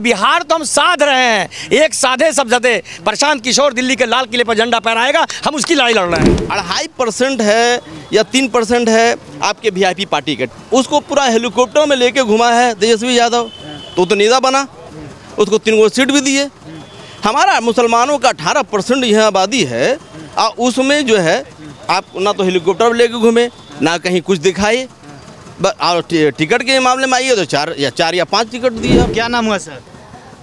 बिहार तो हम साध रहे हैं, एक साधे सब जदे। प्रशांत किशोर दिल्ली के लाल किले पर झंडा फहराएगा, हम उसकी लड़ाई लड़ रहे हैं। 2.5% है या 3% है आपके वीआईपी पार्टी के, उसको पूरा हेलीकॉप्टर में लेके घुमा है तेजस्वी यादव। तो नेता बना, उसको 3 सीट भी दिए। हमारा मुसलमानों का 18% यहाँ आबादी है, और उसमें जो है आप ना तो हेलीकॉप्टर लेके घूमे, ना कहीं कुछ दिखाए। और टिकट के मामले में आइए तो 4 या 5 टिकट दिए। क्या नाम हुआ सर?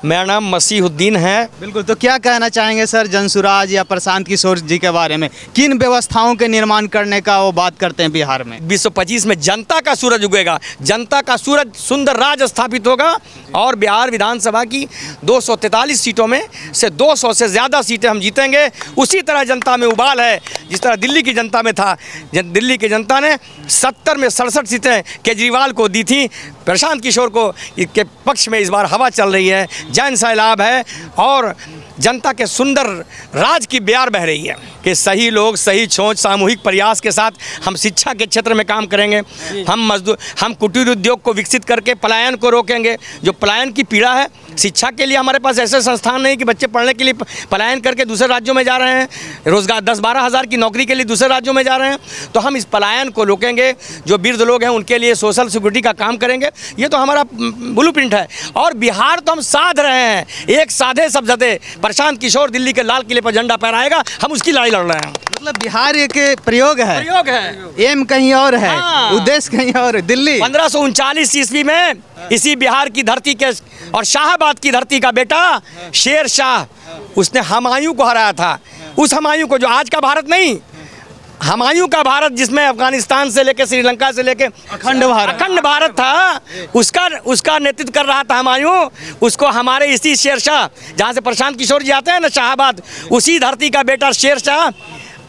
मेरा नाम मसीहुद्दीन है। बिल्कुल, तो क्या कहना चाहेंगे सर जनसुराज या प्रशांत किशोर जी के बारे में? किन व्यवस्थाओं के निर्माण करने का वो बात करते हैं बिहार में? 2025 में जनता का सूरज उगेगा, जनता का सूरज, सुंदर राज स्थापित होगा और बिहार विधानसभा की 243 सीटों में से 200 से ज़्यादा सीटें हम जीतेंगे। उसी तरह जनता में उबाल है जिस तरह दिल्ली की जनता में था। दिल्ली की जनता ने 70 में 67 सीटें केजरीवाल को दी थी। प्रशांत किशोर को के पक्ष में इस बार हवा चल रही है, जन सैलाब है और जनता के सुंदर राज की बयार बह रही है कि सही लोग, सही सोच, सामूहिक प्रयास के साथ हम शिक्षा के क्षेत्र में काम करेंगे। हम कुटीर उद्योग को विकसित करके पलायन को रोकेंगे। जो पलायन की पीड़ा है, शिक्षा के लिए हमारे पास ऐसे संस्थान नहीं कि बच्चे पढ़ने के लिए पलायन करके दूसरे राज्यों में जा रहे हैं, रोजगार 10-12 हज़ार की नौकरी के लिए दूसरे राज्यों में जा रहे हैं। तो हम इस पलायन को रोकेंगे। जो वृद्ध लोग हैं उनके लिए सोशल सिक्योरिटी का काम करेंगे। ये तो हमारा ब्लूप्रिंट है। और बिहार तो हम साध रहे हैं, एक साधे सब जदे। प्रशांत किशोर दिल्ली के लाल किले पर झंडा फहराएगा, हम उसकी लड़ाई लड़ रहे हैं। मतलब बिहार एक प्रयोग है, एम कहीं और है, उद्देश्य कहीं और है। दिल्ली 1539 ईस्वी में इसी बिहार की धरती के और शाहबाद की धरती का बेटा शेर शाह, उसने हुमायूं को हराया था। उस हुमायूं को, जो आज का भारत नहीं, हुमायूं का भारत जिसमें अफगानिस्तान से लेकर श्रीलंका से लेकर अखंड भारत था, उसका नेतृत्व कर रहा था हुमायूं। उसको हमारे इसी शेरशाह, जहाँ से प्रशांत किशोर जी आते हैं ना, शाहबाद, उसी धरती का बेटा शेरशाह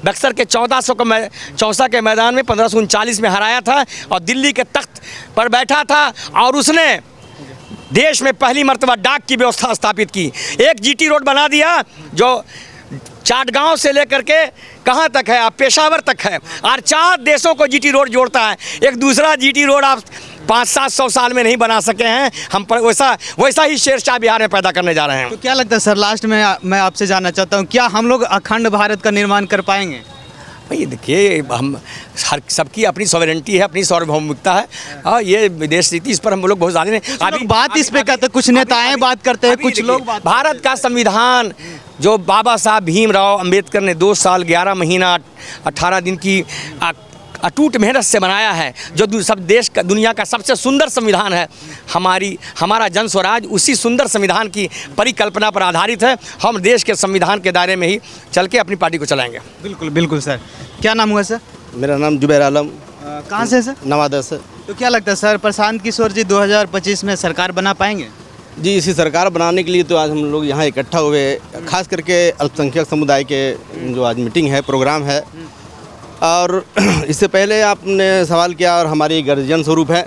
बक्सर के 1400 के मैदान में 1539 में हराया था और दिल्ली के तख्त पर बैठा था। और उसने देश में पहली मर्तबा डाक की व्यवस्था स्थापित की। एक जीटी रोड बना दिया जो चाटगांव से लेकर के कहाँ तक है, आप पेशावर तक है, और 4 देशों को जीटी रोड जोड़ता है। एक दूसरा जीटी रोड आप 500-700 साल में नहीं बना सके हैं। हम पर वैसा ही शेरशाह बिहार में पैदा करने जा रहे हैं। तो क्या लगता है सर, लास्ट में मैं आपसे जानना चाहता हूँ, क्या हम लोग अखंड भारत का निर्माण कर पाएंगे? भाई देखिए, हम सबकी अपनी सॉवरेनिटी है, अपनी सार्वभौमिकता है, और ये विदेश नीति, इस पर हम लोग बहुत ज़्यादा नहीं। अभी बात इस पे करते, कुछ नेताएं बात करते हैं, कुछ लोग भारत का संविधान जो बाबा साहब भीमराव अंबेडकर ने 2 साल 11 महीना 18 दिन की अटूट मेहनत से बनाया है, जो सब देश का, दुनिया का सबसे सुंदर संविधान है। हमारा जन स्वराज उसी सुंदर संविधान की परिकल्पना पर आधारित है। हम देश के संविधान के दायरे में ही चल के अपनी पार्टी को चलाएंगे। बिल्कुल बिल्कुल सर। क्या नाम हुआ सर? मेरा नाम जुबैर आलम। कहाँ से सर? नवादा से। तो क्या लगता है सर, प्रशांत किशोर जी 2025 में सरकार बना पाएंगे? जी, इसी सरकार बनाने के लिए तो आज हम लोग यहाँ इकट्ठा हुए, खास करके अल्पसंख्यक समुदाय के जो आज मीटिंग है, प्रोग्राम है। और इससे पहले आपने सवाल किया, और हमारी गर्जियन स्वरूप है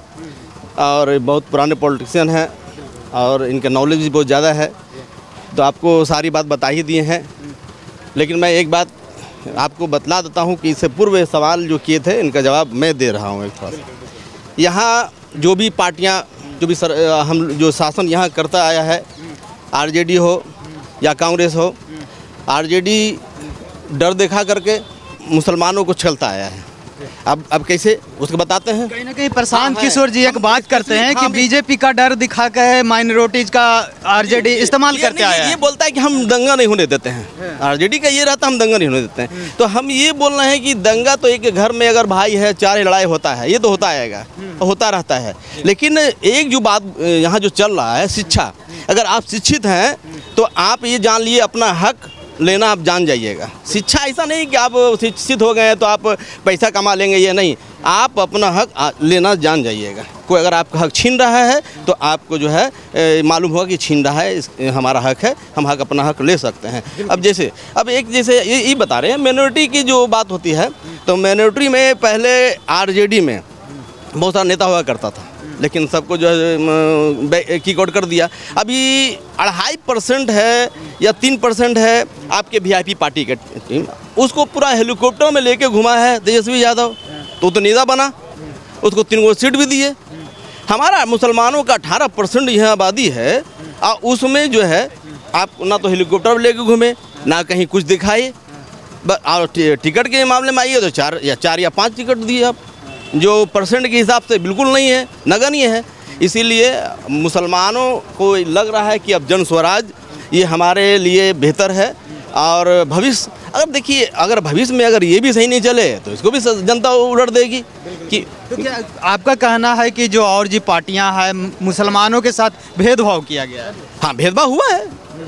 और बहुत पुराने पॉलिटिशियन हैं और इनका नॉलेज भी बहुत ज़्यादा है, तो आपको सारी बात बता ही दिए हैं। लेकिन मैं एक बात आपको बतला देता हूं कि इससे पूर्व सवाल जो किए थे, इनका जवाब मैं दे रहा हूं। एक थोड़ा सा यहाँ जो भी पार्टियां, जो भी हम जो शासन यहाँ करता आया है, आरजेडी हो या कांग्रेस हो, आरजेडी डर देखा करके मुसलमानों को छलता आया है। अब कैसे उसको बताते हैं। कहीं ना कहीं प्रशांत किशोर जी एक बात करते हैं कि बीजेपी का डर दिखा कर माइनॉरिटीज का आरजेडी इस्तेमाल करते आया है। ये बोलता है कि हम दंगा नहीं होने देते हैं। आरजेडी का ये रहता है, हम दंगा नहीं होने देते हैं। तो हम ये बोल रहे हैं कि दंगा तो एक घर में अगर भाई है, 4 लड़ाई होता है, ये तो होता आएगा, होता रहता है। लेकिन एक जो बात यहाँ जो चल रहा है, शिक्षा, अगर आप शिक्षित हैं तो आप ये जान लिए अपना हक लेना आप जान जाइएगा। शिक्षा ऐसा नहीं कि आप शिक्षित हो गए हैं तो आप पैसा कमा लेंगे, ये नहीं। आप अपना हक लेना जान जाइएगा। कोई अगर आपका हक छीन रहा है तो आपको जो है मालूम होगा कि छीन रहा है, हमारा हक है, हम अपना हक ले सकते हैं। अब जैसे ये बता रहे हैं माइनॉरिटी की जो बात होती है, तो माइनॉरिटी में पहले आरजेडी में बहुत सारा नेता हुआ करता था, लेकिन सबको जो है किक आउट कर दिया। अभी 2.5% है या 3% है आपके वीआईपी पार्टी के टीम, उसको पूरा हेलीकॉप्टर में लेके घुमा है तेजस्वी यादव। तो नेता बना, उसको 3 सीट भी दिए। हमारा मुसलमानों का 18% यहाँ आबादी है, और उसमें जो है आप ना तो हेलीकॉप्टर लेके घूमे, ना कहीं कुछ दिखाए, और टिकट के मामले में आइए तो 4 या 5 टिकट दिए आप, जो परसेंट के हिसाब से बिल्कुल नहीं है, नगण्य है। इसीलिए मुसलमानों को लग रहा है कि अब जन स्वराज ये हमारे लिए बेहतर है। और भविष्य अगर देखिए, अगर भविष्य में अगर ये भी सही नहीं चले तो इसको भी जनता उलट देगी कि तो क्या आपका कहना है कि जो और जी पार्टियां हैं मुसलमानों के साथ भेदभाव किया गया है? हाँ, भेदभाव हुआ है,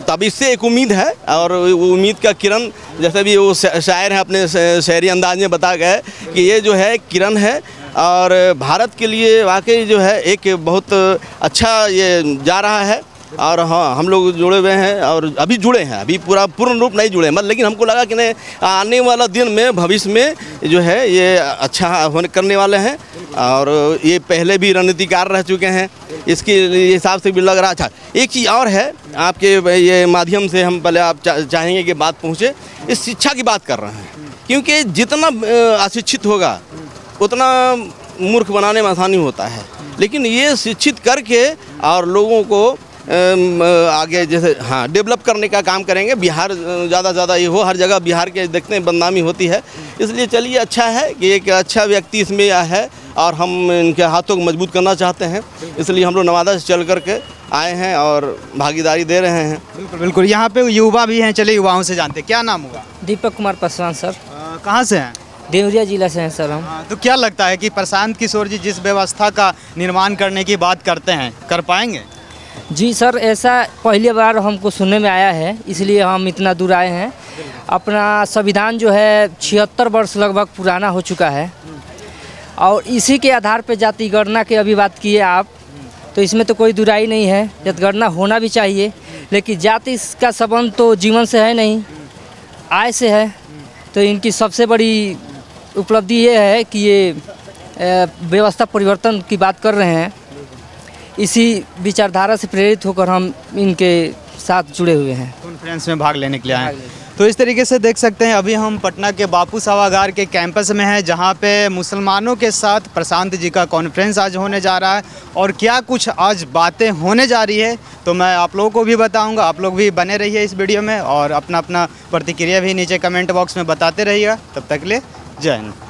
तब इससे एक उम्मीद है, और वो उम्मीद का किरण, जैसे भी वो शायर हैं अपने शायरी अंदाज में बता गए कि ये जो है किरण है, और भारत के लिए वाकई जो है एक बहुत अच्छा ये जा रहा है। और हाँ, हम लोग जुड़े हुए हैं और अभी जुड़े हैं, अभी पूर्ण रूप नहीं जुड़े हैं, मतलब, लेकिन हमको लगा कि नहीं, आने वाला दिन में भविष्य में जो है ये अच्छा होने करने वाले हैं। और ये पहले भी रणनीतिकार रह चुके हैं, इसके हिसाब से भी लग रहा। अच्छा, एक चीज़ और है, आपके ये माध्यम से हम पहले आप चाहेंगे कि बात पहुँचे, इस शिक्षा की बात कर रहे हैं, क्योंकि जितना अशिक्षित होगा उतना मूर्ख बनाने में आसानी होता है, लेकिन ये शिक्षित करके और लोगों को आगे जैसे हाँ डेवलप करने का काम करेंगे। बिहार ज़्यादा से ज़्यादा ये हो, हर जगह बिहार के देखते हैं बदनामी होती है, इसलिए चलिए अच्छा है कि एक अच्छा व्यक्ति इसमें है और हम इनके हाथों को मजबूत करना चाहते हैं, इसलिए हम लोग नवादा से चल करके आए हैं और भागीदारी दे रहे हैं। बिल्कुल बिल्कुल, यहाँ पे युवा भी हैं, चलिए युवाओं से जानते हैं, क्या नाम होगा? दीपक कुमार पासवान सर। कहाँ से हैं? देवरिया जिला से हैं सर हम। तो क्या लगता है कि प्रशांत किशोर जी जिस व्यवस्था का निर्माण करने की बात करते हैं, कर पाएंगे? जी सर, ऐसा पहली बार हमको सुनने में आया है, इसलिए हम इतना दूर आए हैं। अपना संविधान जो है 76 वर्ष लगभग पुराना हो चुका है, और इसी के आधार पर जाति गणना की अभी बात किए आप, तो इसमें तो कोई दुराई नहीं है, जनगणना होना भी चाहिए, लेकिन जाति का संबंध तो जीवन से है नहीं, आय से है। तो इनकी सबसे बड़ी उपलब्धि ये है कि ये व्यवस्था परिवर्तन की बात कर रहे हैं। इसी विचारधारा से प्रेरित होकर हम इनके साथ जुड़े हुए हैं, कॉन्फ्रेंस में भाग लेने के लिए आए। तो इस तरीके से देख सकते हैं, अभी हम पटना के बापू सभागार के कैंपस में हैं, जहां पे मुसलमानों के साथ प्रशांत जी का कॉन्फ्रेंस आज होने जा रहा है, और क्या कुछ आज बातें होने जा रही है तो मैं आप लोगों को भी बताऊंगा। आप लोग भी बने रहिए इस वीडियो में और अपना अपना प्रतिक्रिया भी नीचे कमेंट बॉक्स में बताते रहिएगा। तब तक के लिए जय हिंद।